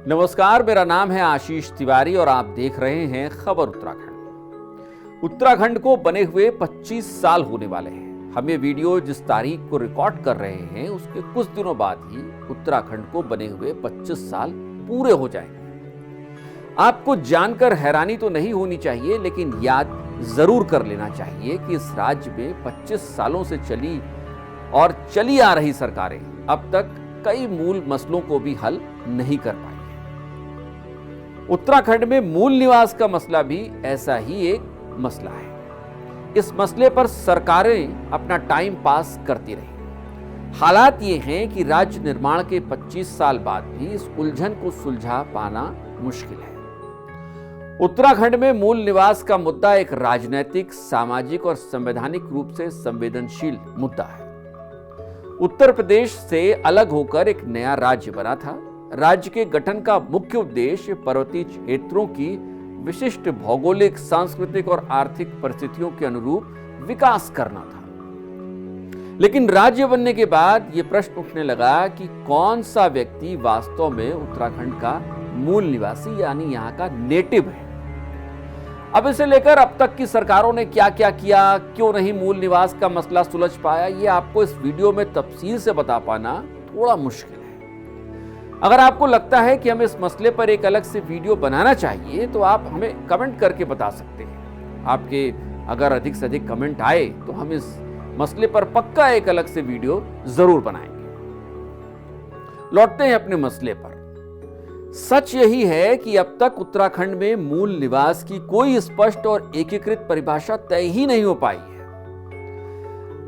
नमस्कार, मेरा नाम है आशीष तिवारी और आप देख रहे हैं खबर उत्तराखंड। उत्तराखंड को बने हुए 25 साल होने वाले हैं। हम ये वीडियो जिस तारीख को रिकॉर्ड कर रहे हैं उसके कुछ दिनों बाद ही उत्तराखंड को बने हुए 25 साल पूरे हो जाएंगे। आपको जानकर हैरानी तो नहीं होनी चाहिए, लेकिन याद जरूर कर लेना चाहिए कि इस राज्य में 25 सालों से चली आ रही सरकारें अब तक कई मूल मसलों को भी हल नहीं कर पाई है। उत्तराखंड में मूल निवास का मसला भी ऐसा ही एक मसला है। इस मसले पर सरकारें अपना टाइम पास करती रही। हालात ये हैं कि राज्य निर्माण के 25 साल बाद भी इस उलझन को सुलझा पाना मुश्किल है। उत्तराखंड में मूल निवास का मुद्दा एक राजनीतिक, सामाजिक और संवैधानिक रूप से संवेदनशील मुद्दा है। उत्तर प्रदेश से अलग होकर एक नया राज्य बना था। राज्य के गठन का मुख्य उद्देश्य पर्वतीय क्षेत्रों की विशिष्ट भौगोलिक, सांस्कृतिक और आर्थिक परिस्थितियों के अनुरूप विकास करना था। लेकिन राज्य बनने के बाद यह प्रश्न उठने लगा कि कौन सा व्यक्ति वास्तव में उत्तराखंड का मूल निवासी यानी यहां का नेटिव है। अब इसे लेकर अब तक की सरकारों ने क्या क्या किया, क्यों नहीं मूल निवास का मसला सुलझ पाया, ये आपको इस वीडियो में तफसील से बता पाना थोड़ा मुश्किल है। अगर आपको लगता है कि हमें इस मसले पर एक अलग से वीडियो बनाना चाहिए तो आप हमें कमेंट करके बता सकते हैं। आपके अगर अधिक से अधिक कमेंट आए तो हम इस मसले पर पक्का एक अलग से वीडियो जरूर बनाएंगे। लौटते हैं अपने मसले पर। सच यही है कि अब तक उत्तराखंड में मूल निवास की कोई स्पष्ट और एकीकृत परिभाषा तय ही नहीं हो पाई है।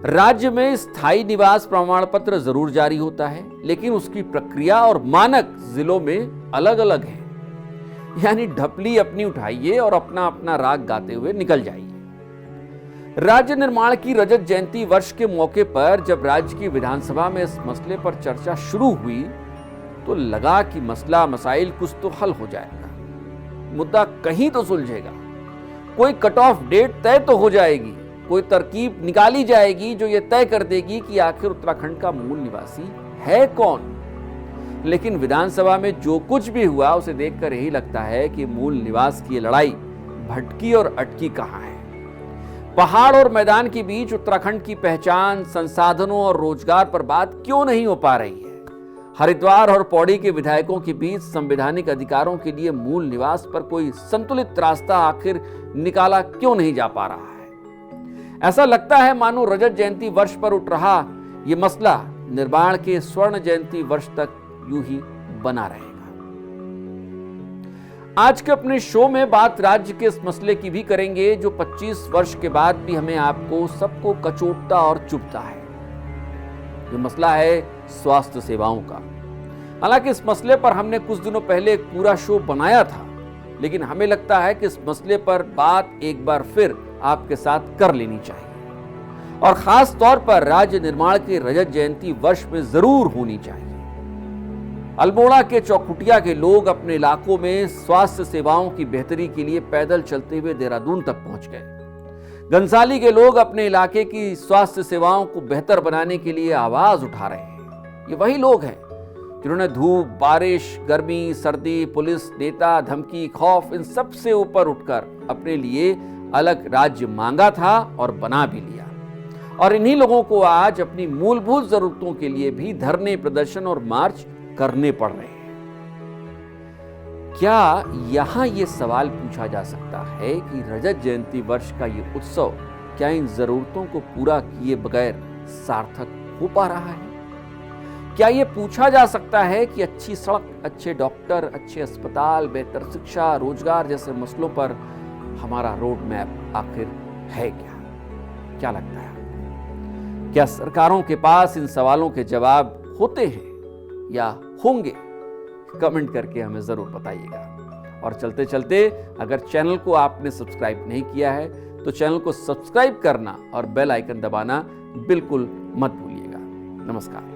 राज्य में स्थायी निवास प्रमाण पत्र जरूर जारी होता है, लेकिन उसकी प्रक्रिया और मानक जिलों में अलग अलग है। यानी ढपली अपनी उठाइए और अपना अपना राग गाते हुए निकल जाइए। राज्य निर्माण की रजत जयंती वर्ष के मौके पर जब राज्य की विधानसभा में इस मसले पर चर्चा शुरू हुई तो लगा कि मसला मसाइल कुछ तो हल हो जाएगा, मुद्दा कहीं तो सुलझेगा, कोई कट ऑफ डेट तय तो हो जाएगी, कोई तरकीब निकाली जाएगी जो ये तय कर देगी कि आखिर उत्तराखंड का मूल निवासी है कौन। लेकिन विधानसभा में जो कुछ भी हुआ उसे देखकर यही लगता है कि मूल निवास की लड़ाई भटकी और अटकी कहां है। पहाड़ और मैदान के बीच उत्तराखंड की पहचान, संसाधनों और रोजगार पर बात क्यों नहीं हो पा रही है। हरिद्वार और पौड़ी के विधायकों के बीच संवैधानिक अधिकारों के लिए मूल निवास पर कोई संतुलित रास्ता आखिर निकाला क्यों नहीं जा पा रहा है। ऐसा लगता है मानो रजत जयंती वर्ष पर उठ रहा यह मसला निर्माण के स्वर्ण जयंती वर्ष तक यूं ही बना रहेगा। आज के अपने शो में बात राज्य के इस मसले की भी करेंगे जो 25 वर्ष के बाद भी हमें आपको सबको कचोटता और चुभता है। ये मसला है स्वास्थ्य सेवाओं का। हालांकि इस मसले पर हमने कुछ दिनों पहले एक पूरा शो बनाया था, लेकिन हमें लगता है कि इस मसले पर बात एक बार फिर आपके साथ कर लेनी चाहिए और खास तौर पर राज्य निर्माण के रजत जयंती वर्ष में जरूर होनी चाहिए। अल्मोड़ा के चौखुटिया के लोग अपने इलाकों में स्वास्थ्य सेवाओं की बेहतरी के लिए पैदल चलते हुए देहरादून तक पहुंच गए। घनसाली के लोग अपने इलाके की स्वास्थ्य सेवाओं को बेहतर बनाने के लिए आवाज उठा रहे हैं। ये वही लोग हैं जिन्होंने धूप, बारिश, गर्मी, सर्दी, पुलिस, नेता, धमकी, खौफ इन सब से ऊपर उठकर अपने लिए अलग राज्य मांगा था और बना भी लिया। और इन्हीं लोगों को आज अपनी मूलभूत जरूरतों के लिए भी धरने, प्रदर्शन और मार्च करने पड़ रहे हैं। क्या यहां यह सवाल पूछा जा सकता है कि रजत जयंती वर्ष का यह उत्सव क्या इन जरूरतों को पूरा किए बगैर सार्थक हो पा रहा है? क्या यह पूछा जा सकता है कि अच्छी सड़क, अच्छे डॉक्टर, अच्छे अस्पताल, बेहतर शिक्षा, रोजगार जैसे मसलों पर हमारा रोड मैप आखिर है क्या? क्या लगता है आपको? क्या सरकारों के पास इन सवालों के जवाब होते हैं या होंगे? कमेंट करके हमें जरूर बताइएगा। और चलते चलते अगर चैनल को आपने सब्सक्राइब नहीं किया है तो चैनल को सब्सक्राइब करना और बेल आइकन दबाना बिल्कुल मत भूलिएगा। नमस्कार।